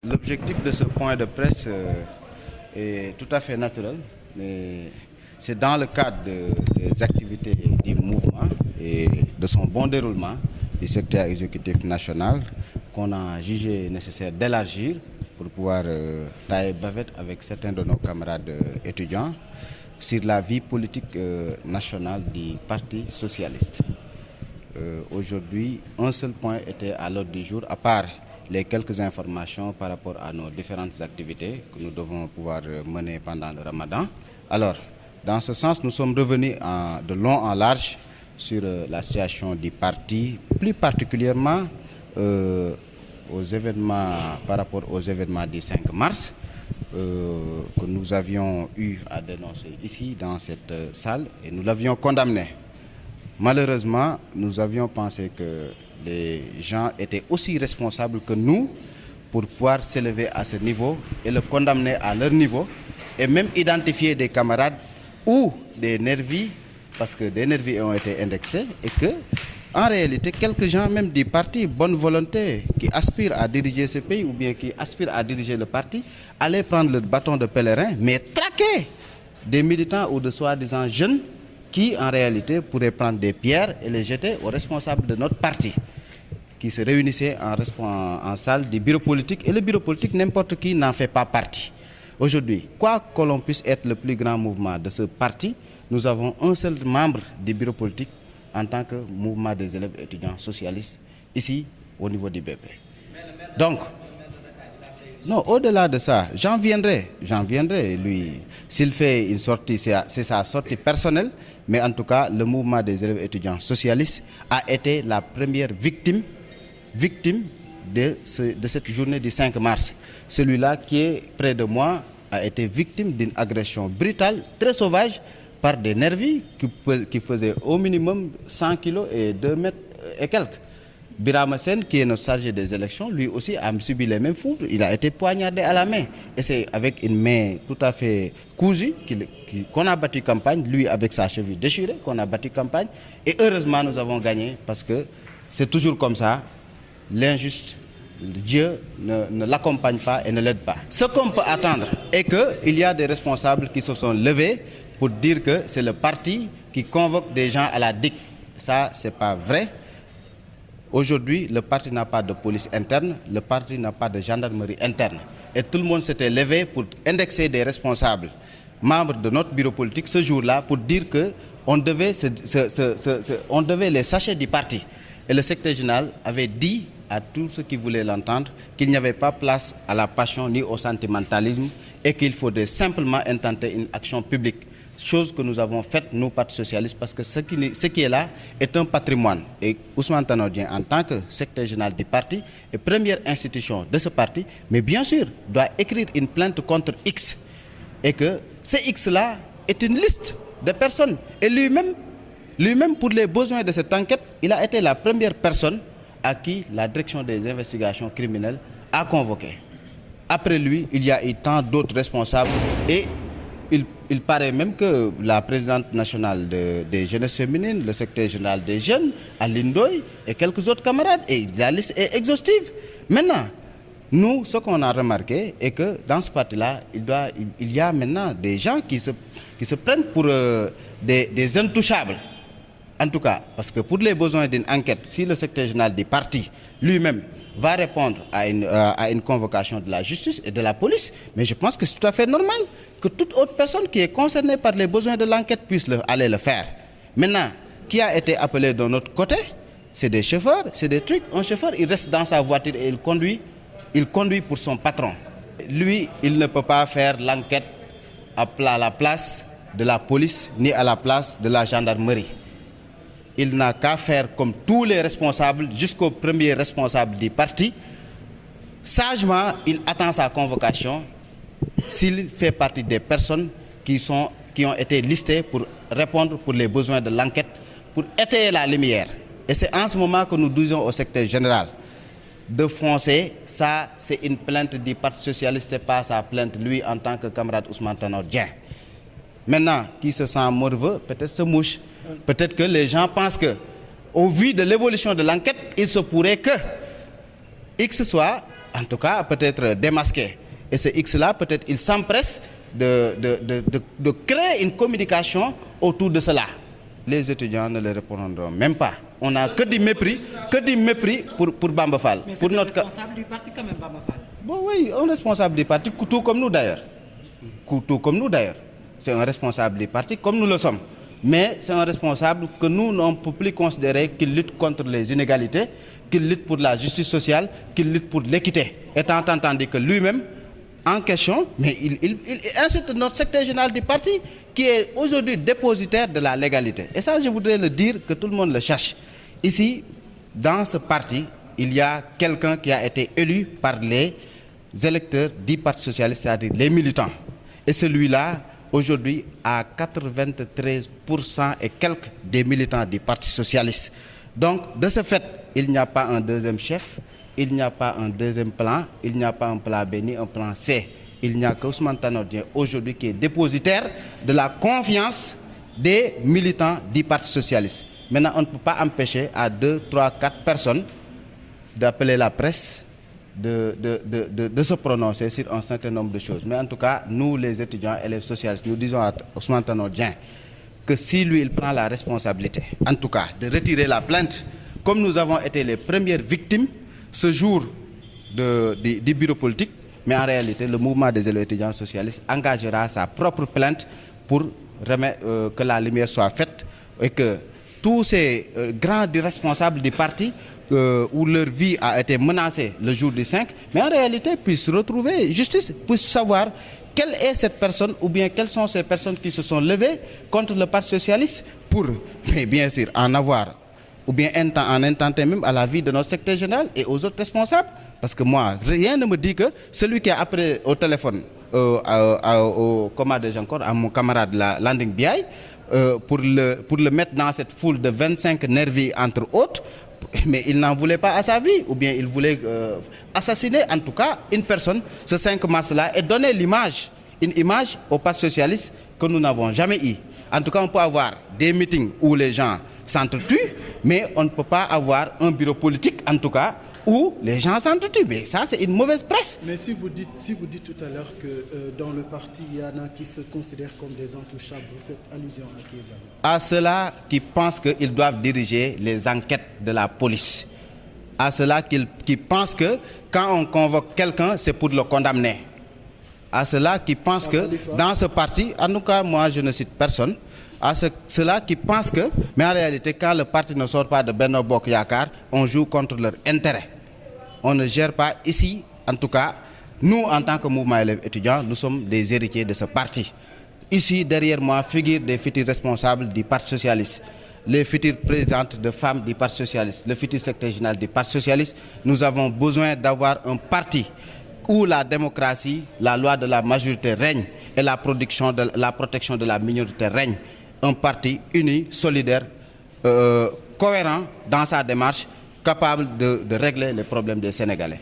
L'objectif de ce point de presse est tout à fait naturel, mais c'est dans le cadre des activités du mouvement et de son bon déroulement du secteur exécutif national qu'on a jugé nécessaire d'élargir pour pouvoir tailler bavette avec certains de nos camarades étudiants sur la vie politique nationale du Parti socialiste. Aujourd'hui, un seul point était à l'ordre du jour, à part les quelques informations par rapport à nos différentes activités que nous devons pouvoir mener pendant le Ramadan. Alors, dans ce sens, nous sommes revenus de long en large sur la situation du parti, plus particulièrement aux événements, par rapport aux événements du 5 mars que nous avions eu à dénoncer ici dans cette salle et nous l'avions condamné. Malheureusement, nous avions pensé que les gens étaient aussi responsables que nous pour pouvoir s'élever à ce niveau et le condamner à leur niveau et même identifier des camarades ou des nervis, parce que des nervis ont été indexés et que, en réalité, quelques gens même du parti, bonne volonté, qui aspirent à diriger ce pays ou bien qui aspirent à diriger le parti, allaient prendre le bâton de pèlerin, mais traquer des militants ou de soi-disant jeunes qui, en réalité, pourraient prendre des pierres et les jeter aux responsables de notre parti, qui se réunissaient en salle du bureau politique. Et le bureau politique, n'importe qui n'en fait pas partie. Aujourd'hui, quoi que l'on puisse être le plus grand mouvement de ce parti, nous avons un seul membre du bureau politique en tant que mouvement des élèves étudiants socialistes, ici, au niveau du BP. Donc, non, au-delà de ça, j'en viendrai, lui. S'il fait une sortie, c'est sa sortie personnelle, mais en tout cas, le mouvement des élèves étudiants socialistes a été la première victime de cette journée du 5 mars. Celui-là qui est près de moi a été victime d'une agression brutale, très sauvage, par des nervis qui faisaient au minimum 100 kilos et 2 mètres et quelques. Birama Sen, qui est notre chargé des élections, lui aussi a subi les mêmes foudres. Il a été poignardé à la main. Et c'est avec une main tout à fait cousue qu'on a battu campagne, lui avec sa cheville déchirée, qu'on a battu campagne. Et heureusement, nous avons gagné parce que c'est toujours comme ça. L'injuste, Dieu ne l'accompagne pas et ne l'aide pas. Ce qu'on peut attendre est qu'il y a des responsables qui se sont levés pour dire que c'est le parti qui convoque des gens à la DIC. Ça, ce n'est pas vrai. Aujourd'hui, le parti n'a pas de police interne, le parti n'a pas de gendarmerie interne. Et tout le monde s'était levé pour indexer des responsables, membres de notre bureau politique, ce jour-là, pour dire qu'on devait, on devait les sachets du parti. Et le secrétaire général avait dit à tous ceux qui voulaient l'entendre qu'il n'y avait pas place à la passion ni au sentimentalisme et qu'il faudrait simplement intenter une action publique. Chose que nous avons faite, nous, Parti socialiste, parce que ce qui est là est un patrimoine. Et Ousmane Tanor Dieng, en tant que secrétaire général du parti et première institution de ce parti, mais bien sûr, doit écrire une plainte contre X. Et que ce X-là est une liste de personnes. Et lui-même, pour les besoins de cette enquête, il a été la première personne à qui la direction des investigations criminelles a convoqué. Après lui, il y a eu tant d'autres responsables et il paraît même que la présidente nationale des jeunesses féminines, le secrétaire général des jeunes, Aline Ndoye et quelques autres camarades, et la liste est exhaustive. Maintenant, nous, ce qu'on a remarqué est que dans ce parti-là, il y a maintenant des gens qui se prennent pour des intouchables. En tout cas, parce que pour les besoins d'une enquête, si le secrétaire général du parti lui-même va répondre à une convocation de la justice et de la police, mais je pense que c'est tout à fait normal que toute autre personne qui est concernée par les besoins de l'enquête puisse aller le faire. Maintenant, qui a été appelé de notre côté, c'est des chauffeurs, c'est des trucs. Un chauffeur, il reste dans sa voiture et il conduit pour son patron. Lui, il ne peut pas faire l'enquête à la place de la police ni à la place de la gendarmerie. Il n'a qu'à faire comme tous les responsables, jusqu'au premier responsable du parti. Sagement, il attend sa convocation s'il fait partie des personnes qui ont été listées pour répondre pour les besoins de l'enquête, pour étayer la lumière. Et c'est en ce moment que nous disons au secrétaire général de foncer. Ça, c'est une plainte du Parti socialiste, ce n'est pas sa plainte, lui, en tant que camarade Ousmane Tanor Dieng. Maintenant, qui se sent morveux, peut-être se mouche. Peut-être que les gens pensent que, au vu de l'évolution de l'enquête, il se pourrait que X soit en tout cas peut-être démasqué. Et ce X-là, peut-être il s'empresse de créer une communication autour de cela. Les étudiants ne le répondront même pas. On n'a que du mépris pour Bamba Fall. Mais pour c'est notre responsable du parti quand même, Bamba Fall. Bon oui, un responsable du parti, tout comme nous d'ailleurs. Tout comme nous d'ailleurs. C'est un responsable du parti comme nous le sommes. Mais c'est un responsable que nous ne pouvons plus considérer qu'il lutte contre les inégalités, qu'il lutte pour la justice sociale, qu'il lutte pour l'équité. Étant entendu que lui-même, en question, mais il insulte notre secrétaire général du parti qui est aujourd'hui dépositaire de la légalité. Et ça, je voudrais le dire que tout le monde le cherche. Ici, dans ce parti, il y a quelqu'un qui a été élu par les électeurs du Parti socialiste, c'est-à-dire les militants. Et celui-là, aujourd'hui, a 93% et quelques des militants du Parti socialiste. Donc, de ce fait, il n'y a pas un deuxième chef, il n'y a pas un deuxième plan, il n'y a pas un plan B ni un plan C. Il n'y a qu'Ousmane Tanor Dieng aujourd'hui qui est dépositaire de la confiance des militants du Parti socialiste. Maintenant, on ne peut pas empêcher à 2, 3, 4 personnes d'appeler la presse, de se prononcer sur un certain nombre de choses. Mais en tout cas, nous, les étudiants et les socialistes, nous disons à Ousmane Tanor Dieng que si lui, il prend la responsabilité, en tout cas, de retirer la plainte, comme nous avons été les premières victimes ce jour du bureau politique, mais en réalité, le mouvement des élèves étudiants socialistes engagera sa propre plainte pour que la lumière soit faite et que tous ces grands responsables du parti où leur vie a été menacée le jour du 5, mais en réalité puissent retrouver justice, puissent savoir quelle est cette personne ou bien quelles sont ces personnes qui se sont levées contre le Parti socialiste pour, mais bien sûr, en avoir ou bien en intenter même à la vie de notre secrétaire général et aux autres responsables. Parce que moi, rien ne me dit que celui qui a appelé au téléphone à mon camarade Landing BI pour le mettre dans cette foule de 25 nervis entre autres, mais il n'en voulait pas à sa vie, ou bien il voulait assassiner en tout cas une personne ce 5 mars-là et donner une image au Parti socialiste que nous n'avons jamais eu. En tout cas, on peut avoir des meetings où les gens s'entretuent, mais on ne peut pas avoir un bureau politique, en tout cas, où les gens s'entretuent. Mais ça, c'est une mauvaise presse. Mais si vous dites tout à l'heure que dans le parti, il y en a qui se considèrent comme des intouchables, vous faites allusion à qui également? À ceux-là qui pensent qu'ils doivent diriger les enquêtes de la police. À ceux-là qui pensent que quand on convoque quelqu'un, c'est pour le condamner. À ceux-là qui pensent que dans ce parti, en tout cas, moi, je ne cite personne, à ceux-là qui pensent que, mais en réalité, quand le parti ne sort pas de Benno Bokk Yakaar, on joue contre leur intérêt. On ne gère pas ici, en tout cas, nous, en tant que mouvement élèves étudiants, nous sommes des héritiers de ce parti. Ici, derrière moi, figurent des futurs responsables du Parti socialiste, les futures présidentes de femmes du Parti socialiste, le futur secrétaire général du Parti socialiste. Nous avons besoin d'avoir un parti où la démocratie, la loi de la majorité règne et la protection de la minorité règne. Un parti uni, solidaire, cohérent dans sa démarche, capable de régler les problèmes des Sénégalais.